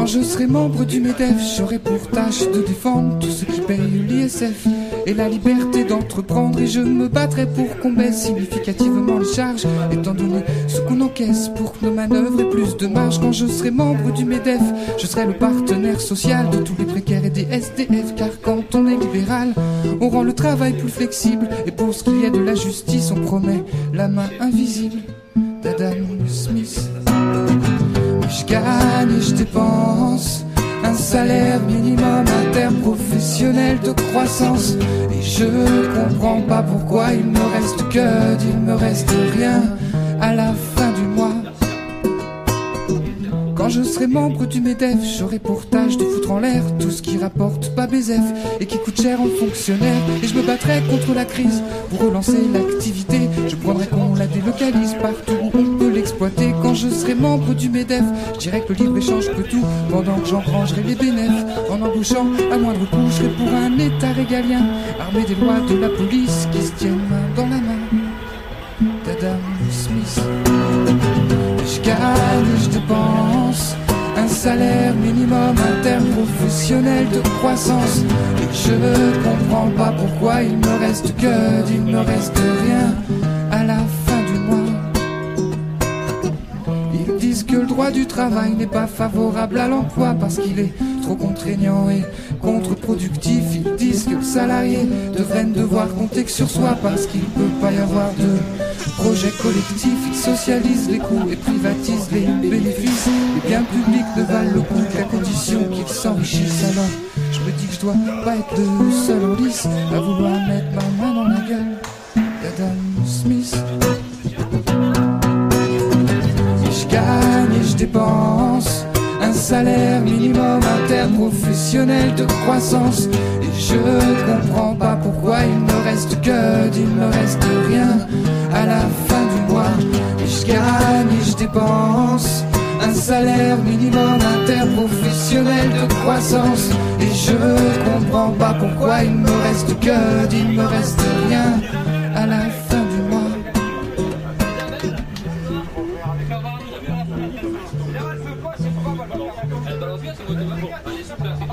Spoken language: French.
Quand je serai membre du MEDEF, j'aurai pour tâche de défendre tous ceux qui payent l'ISF et la liberté d'entreprendre. Et je me battrai pour qu'on baisse significativement les charges, étant donné ce qu'on encaisse pour que nos manœuvres aient plus de marge. Quand je serai membre du MEDEF, je serai le partenaire social de tous les précaires et des SDF. Car quand on est libéral, on rend le travail plus flexible. Et pour ce qui est de la justice, on promet la main invisible d'Adam Smith. Je gagne et je dépense un salaire minimum interprofessionnel de croissance. Et je comprends pas pourquoi il me reste que, il me reste rien à la fin du mois. Quand je serai membre du MEDEF, j'aurai pour tâche de foutre en l'air tout ce qui rapporte pas BZF et qui coûte cher en fonctionnaires. Et je me battrai contre la crise pour relancer l'activité. Je prendrai qu'on la délocalise partout où on peut l'exploiter. Quand je serai membre du MEDEF, je dirais que le libre-échange peut tout, pendant que j'engrangerai les bénéfices. En embauchant à moindre coût, je serai pour un état régalien, armé des lois de la police qui se tiennent main dans la main d'Adam Smith. Je gagne et je dépense un salaire minimum interprofessionnel de croissance. Et je comprends pas pourquoi il me reste que, il me reste rien à la fin du mois. Ils disent que le droit du travail n'est pas favorable à l'emploi parce qu'il est trop contraignant et contre-productif. Ils disent que le salarié devrait ne devoir compter que sur soi parce qu'il peut pas y avoir de projet collectif. Ils socialisent les coûts et privatisent les bénéfices. Les biens publics ne valent le coup qu'à condition qu'ils s'enrichissent. Alors je me dis que je dois pas être le seul en lice à vouloir mettre ma main dans la gueule d'Adam Smith. Et je gagne et je dépense un salaire minimum interprofessionnel de croissance. Et je comprends pas pourquoi il me reste que, il me reste rien à la fin du mois. Et je gagne et je dépense un salaire minimum interprofessionnel de croissance. Et je comprends pas pourquoi il me reste que, il me reste rien à la fin du mois. Elle balance bien, c'est moi qui